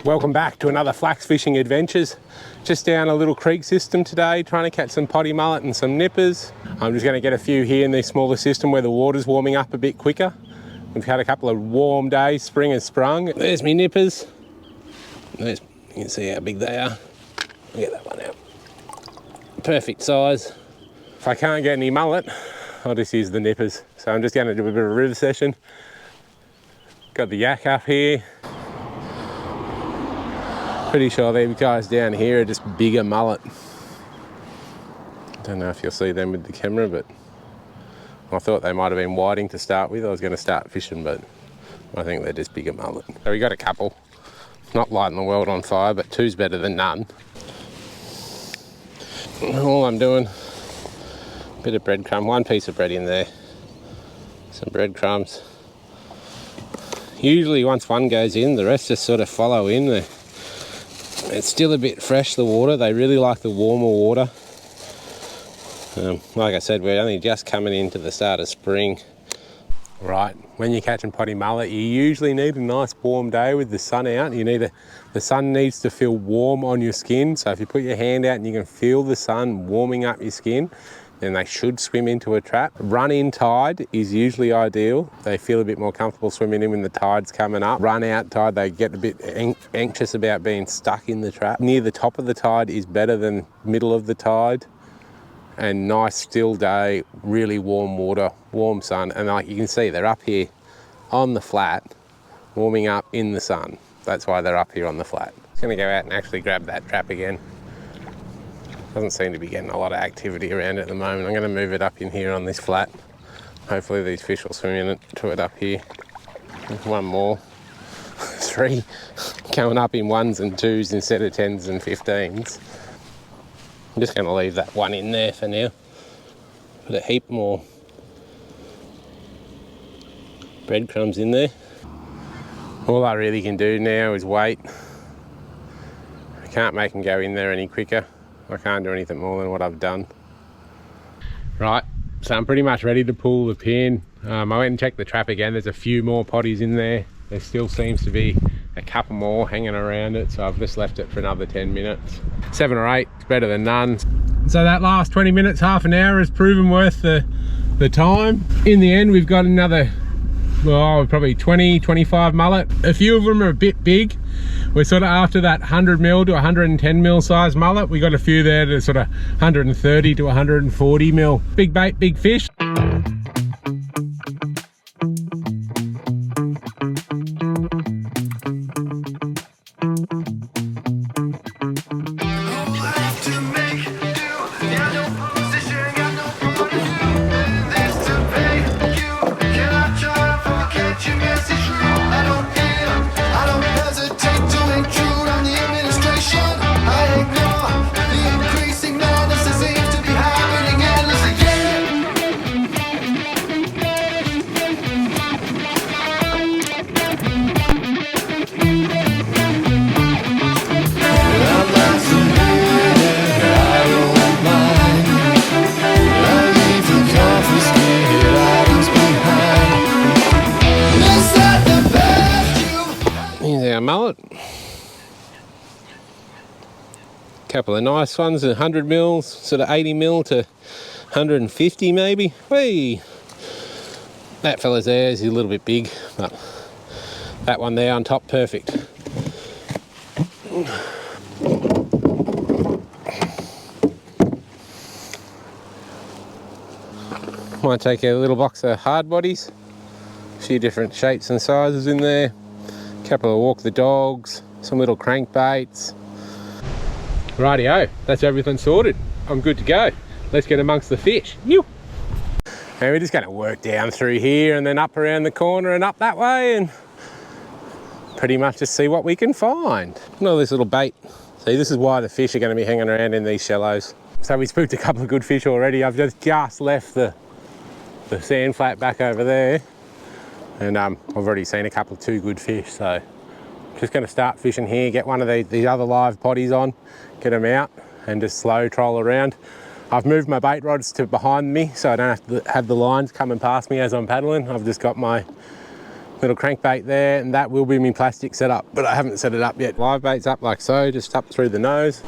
Welcome back to another flax fishing adventures. Just down a little creek system today, trying to catch some potty mullet and some nippers. I'm just going to get a few here in this smaller system where the water's warming up a bit quicker. We've had a couple of warm days, spring has sprung. There's me nippers. You can see how big they are. I'll get that one out. Perfect size. If I can't get any mullet, I'll just use the nippers. So I'm just going to do a bit of a river session. Got the yak up here. Pretty sure these guys down here are just bigger mullet. Don't know if you'll see them with the camera, but I thought they might have been whiting to start with. I was going to start fishing, but I think they're just bigger mullet. So we got a couple. Not lighting the world on fire, but two's better than none. All I'm doing, a bit of breadcrumb, one piece of bread in there, some breadcrumbs. Usually once one goes in, the rest just sort of follow in there. It's still a bit fresh, the water. They really like the warmer water. Like I said, we're only just coming into the start of spring. Right, when you're catching potty mullet, you usually need a nice warm day with the sun out. The sun needs to feel warm on your skin. So if you put your hand out and you can feel the sun warming up your skin, then they should swim into a trap. Run in tide is usually ideal. They feel a bit more comfortable swimming in when the tide's coming up. Run out tide, they get a bit anxious about being stuck in the trap. Near the top of the tide is better than middle of the tide. And nice still day, really warm water, warm sun. And like you can see, they're up here on the flat, warming up in the sun. That's why they're up here on the flat. I'm gonna go out and actually grab that trap again. Doesn't seem to be getting a lot of activity around it at the moment. I'm going to move it up in here on this flat. Hopefully these fish will swim into it up here. One more. 3 coming up in 1s and 2s instead of 10s and 15s. I'm just going to leave that one in there for now. Put a heap more breadcrumbs in there. All I really can do now is wait. I can't make them go in there any quicker. I can't do anything more than what I've done. Right, so I'm pretty much ready to pull the pin. I went and checked the trap again. There's a few more potties in there. There still seems to be a couple more hanging around it, so I've just left it for another 10 minutes. 7 or 8, it's better than none. So that last 20 minutes, half an hour has proven worth the time. In the end, we've got another, well, probably 20, 25 mullet. A few of them are a bit big. We're sort of after that 100 mil to 110 mil size mullet. We got a few there that are sort of 130 to 140 mil. Big bait, big fish. Mullet. Couple of nice ones, 100 mils, sort of 80 mil to 150 maybe. Whee! That fella's there is a little bit big, but that one there on top, perfect. Might take a little box of hard bodies, a few different shapes and sizes in there. Couple of walk the dogs, some little crankbaits. Rightio, that's everything sorted. I'm good to go. Let's get amongst the fish. And we're just going to work down through here and then up around the corner and up that way and pretty much just see what we can find. Look at all this little bait. See, this is why the fish are going to be hanging around in these shallows. So we spooked a couple of good fish already. I've just left the sand flat back over there. And I've already seen a couple of 2 good fish, so just going to start fishing here, get one of these other live potties on, get them out and just slow troll around. I've moved my bait rods to behind me so I don't have to have the lines coming past me as I'm paddling. I've just got my Little crankbait there, and that will be my plastic setup, but I haven't set it up yet. Live bait's up like so, just up through the nose.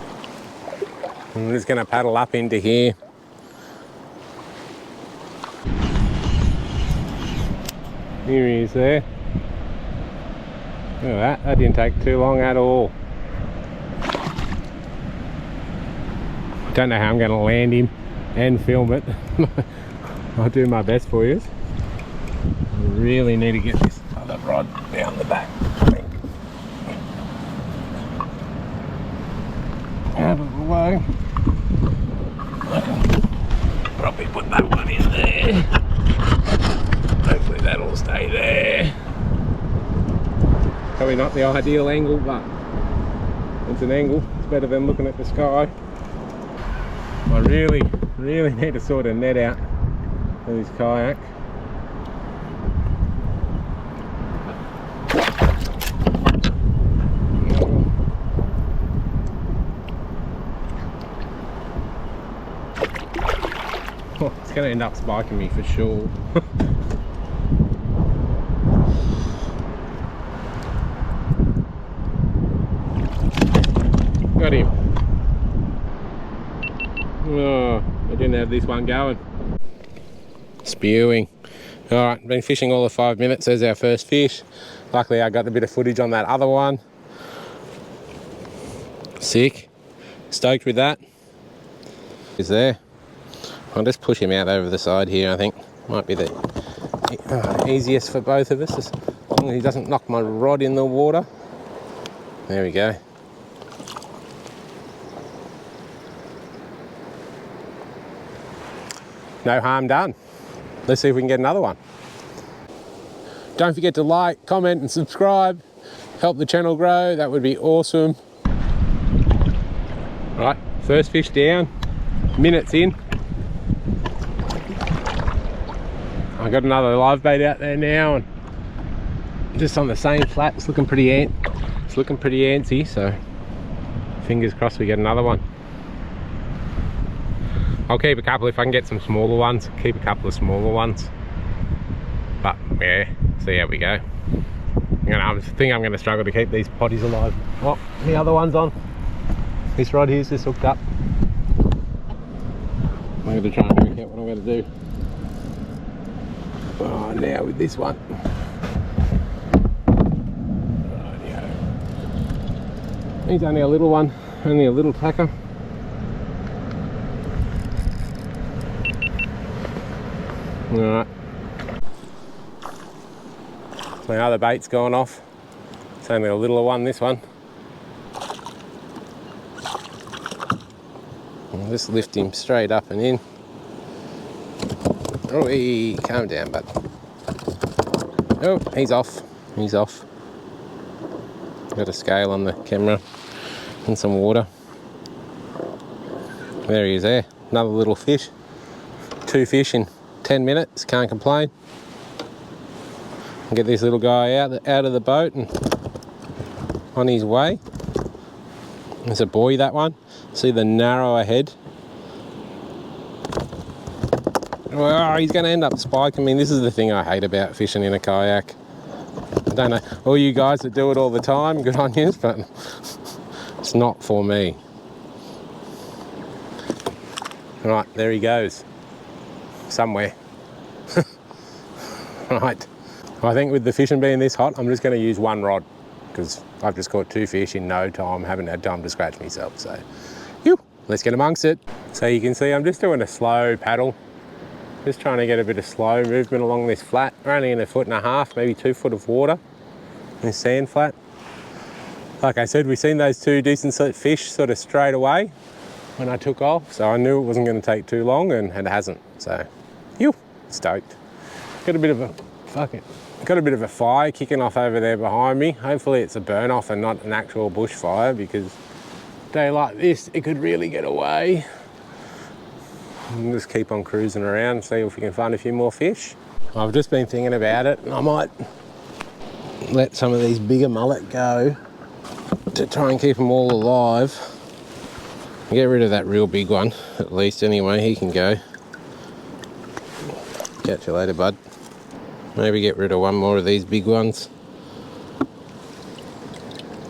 I'm just gonna paddle up into here. Here he is there. Look at that, that didn't take too long at all. Don't know how I'm gonna land him and film it. I'll do my best for you. I really need to get this other rod down the back, I think. Out of the way. I can probably put that one in there. Hopefully that'll stay there. Probably not the ideal angle, but it's an angle. It's better than looking at the sky. I really need to sort of net out for this kayak. Oh, it's going to end up spiking me for sure. Got him. Oh, I didn't have this one going. Spewing. Alright, been fishing all of 5 minutes. There's our first fish. Luckily I got a bit of footage on that other one. Sick. Stoked with that. He's there. I'll just push him out over the side here, I think. Might be the easiest for both of us. As long as he doesn't knock my rod in the water. There we go. No harm done. Let's see if we can get another one. Don't forget to like, comment and subscribe. Help the channel grow, that would be awesome. Right, first fish down, minutes in. I got another live bait out there now, and just on the same flat. It's looking pretty antsy, so fingers crossed we get another one. I'll keep a couple if I can get some smaller ones. Keep a couple of smaller ones. But yeah, see how we go. I think I'm going to struggle to keep these potties alive. Oh, the other one's on. This rod here's just hooked up. I'm going to try and work out what I'm going to do. Oh, now with this one. Rightio. He's only a little one, only a little tacker. Alright. My other bait's gone off. It's only a littler one, this one. I'll just lift him straight up and in. Oh, calm down, bud. Oh, he's off. He's off. Got a scale on the camera and some water. There he is there. Another little fish. 2 fish in 10 minutes, can't complain. Get this little guy out of the boat and on his way. It's a buoy, that one. See the narrower head. Oh, he's going to end up spiking me. This is the thing I hate about fishing in a kayak. I don't know, all you guys that do it all the time, good on you, but it's not for me. Right, there he goes. Somewhere. Right, I think with the fishing being this hot, I'm just going to use one rod because I've just caught 2 fish in no time, haven't had time to scratch myself, so let's get amongst it. So you can see I'm just doing a slow paddle, just trying to get a bit of slow movement along this flat. We're only in 1.5 foot, maybe 2 foot of water, this sand flat. Like I said, we've seen those 2 decent fish sort of straight away when I took off, so I knew it wasn't going to take too long, and it hasn't, so stoked. Got a bit of a fire kicking off over there behind me. Hopefully it's a burn off and not an actual bushfire, because a day like this it could really get away. And just keep on cruising around and see if we can find a few more fish. I've just been thinking about it, and I might let some of these bigger mullet go to try and keep them all alive. Get rid of that real big one, at least anyway. He can go. Catch you later, bud. Maybe get rid of one more of these big ones.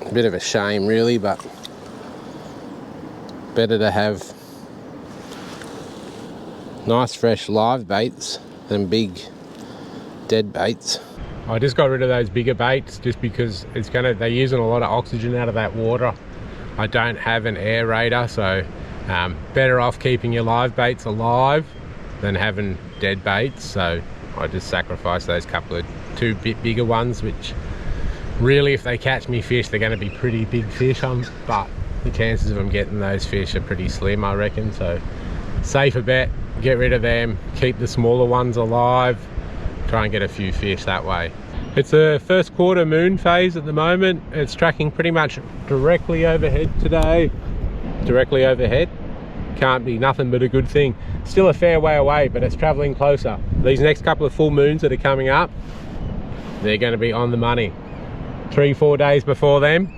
A bit of a shame really, but better to have nice fresh live baits than big dead baits. I just got rid of those bigger baits just because they're using a lot of oxygen out of that water. I don't have an aerator, so better off keeping your live baits alive than having dead baits. So I just sacrificed those two bit bigger ones, which really, if they catch me fish, they're going to be pretty big fish, but the chances of them getting those fish are pretty slim, I reckon. So safer bet, get rid of them, keep the smaller ones alive, try and get a few fish that way. It's a first quarter moon phase at the moment. It's tracking pretty much directly overhead today. Directly overhead. Can't be nothing but a good thing. Still a fair way away, but it's traveling closer. These next couple of full moons that are coming up, they're going to be on the money. 3-4 days before them,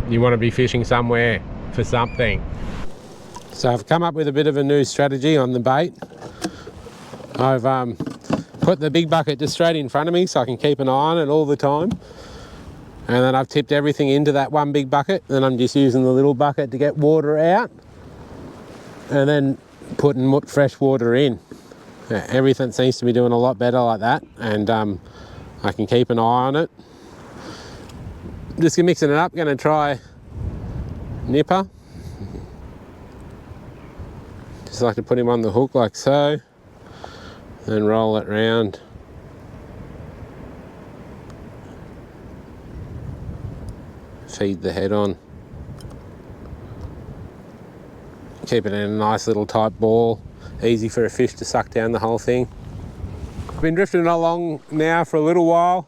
you want to be fishing somewhere for something. So I've come up with a bit of a new strategy on the bait. I've put the big bucket just straight in front of me so I can keep an eye on it all the time. And then I've tipped everything into that one big bucket. Then I'm just using the little bucket to get water out. And then putting fresh water in. Yeah, everything seems to be doing a lot better like that. And I can keep an eye on it. Just mixing it up, going to try nipper. Just like to put him on the hook like so. Then roll it round. Feed the head on. Keep it in a nice little tight ball. Easy for a fish to suck down the whole thing. I've been drifting along now for a little while.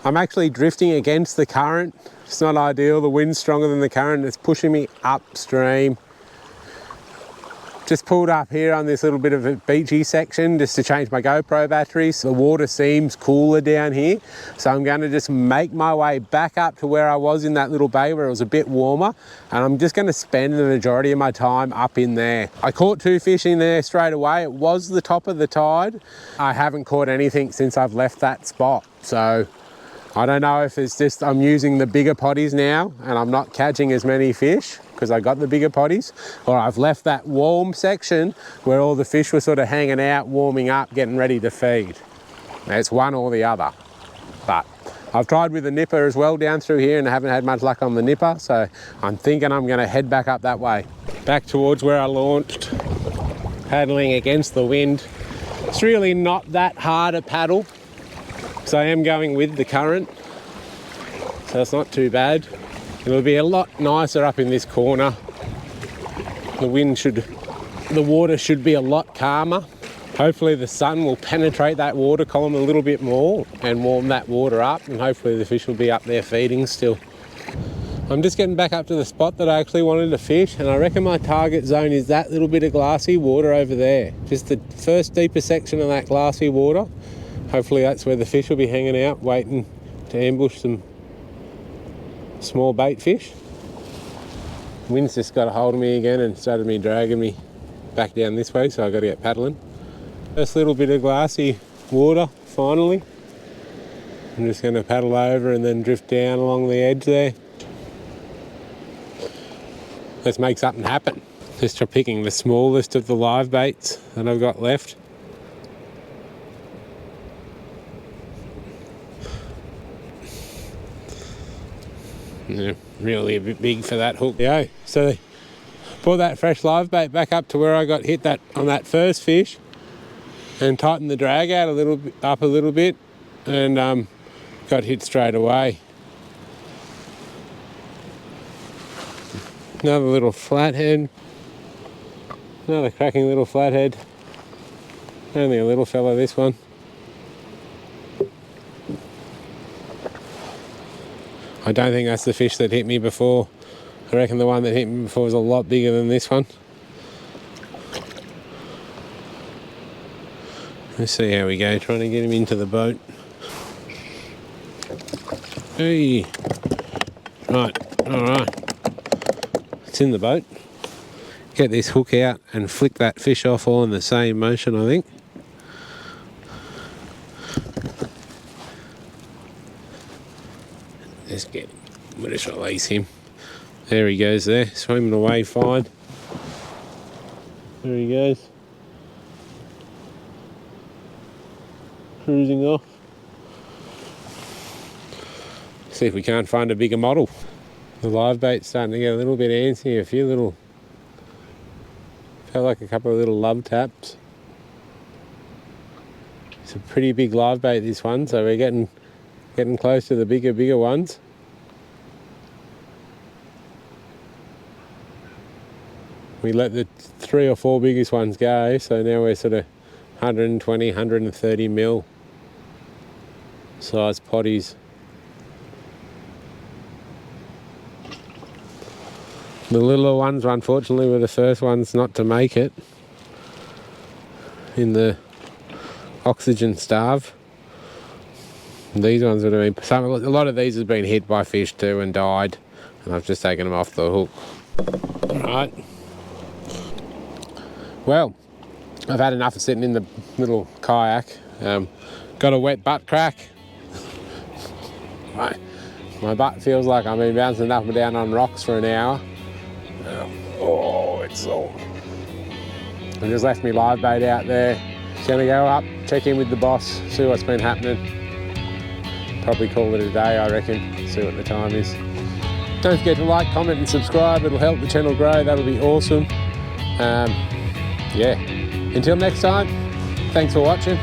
I'm actually drifting against the current. It's not ideal. The wind's stronger than the current. It's pushing me upstream. Just pulled up here on this little bit of a beachy section just to change my GoPro batteries. The water seems cooler down here, so I'm going to just make my way back up to where I was in that little bay where it was a bit warmer, and I'm just going to spend the majority of my time up in there. I caught 2 fish in there straight away. It was the top of the tide. I haven't caught anything since I've left that spot, so I don't know if it's just I'm using the bigger potties now and I'm not catching as many fish because I got the bigger potties, or I've left that warm section where all the fish were sort of hanging out, warming up, getting ready to feed. Now, it's one or the other. But I've tried with the nipper as well down through here and I haven't had much luck on the nipper, so I'm thinking I'm going to head back up that way. Back towards where I launched, paddling against the wind. It's really not that hard a paddle, so I am going with the current, so it's not too bad. It'll be a lot nicer up in this corner. The water should be a lot calmer. Hopefully the sun will penetrate that water column a little bit more and warm that water up, and hopefully the fish will be up there feeding still. I'm just getting back up to the spot that I actually wanted to fish, and I reckon my target zone is that little bit of glassy water over there. Just the first deeper section of that glassy water. Hopefully that's where the fish will be hanging out, waiting to ambush some small bait fish. Wind's just got a hold of me again and started me dragging me back down this way, so I've got to get paddling. First little bit of glassy water, finally. I'm just going to paddle over and then drift down along the edge there. Let's make something happen. Just try picking the smallest of the live baits that I've got left. Yeah, really a bit big for that hook. Yeah, so brought that fresh live bait back up to where I got hit on that first fish, and tightened the drag out up a little bit, and got hit straight away. Another little flathead, another cracking little flathead. Only a little fella, this one. I don't think that's the fish that hit me before. I reckon the one that hit me before was a lot bigger than this one. Let's see how we go, trying to get him into the boat. Hey! Right, alright. It's in the boat. Get this hook out and flick that fish off all in the same motion, I think. We'll just release him. There he goes there, swimming away fine. There he goes. Cruising off. See if we can't find a bigger model. The live bait's starting to get a little bit antsy. A few little, felt like a couple of little love taps. It's a pretty big live bait, this one, so we're getting close to the bigger ones. We let the 3 or 4 biggest ones go, so now we're sort of 120, 130 mil size potties. The littler ones, unfortunately, were the first ones not to make it in the oxygen starve. These ones would have been, a lot of these have been hit by fish too and died, and I've just taken them off the hook. Right. Well, I've had enough of sitting in the little kayak. Got a wet butt crack. My butt feels like I've been bouncing up and down on rocks for an hour. Oh, it's sore. I just left me live bait out there. Gonna go up, check in with the boss, see what's been happening. Probably call it a day, I reckon, see what the time is. Don't forget to like, comment and subscribe. It'll help the channel grow. That'll be awesome. Yeah. Until next time, thanks for watching.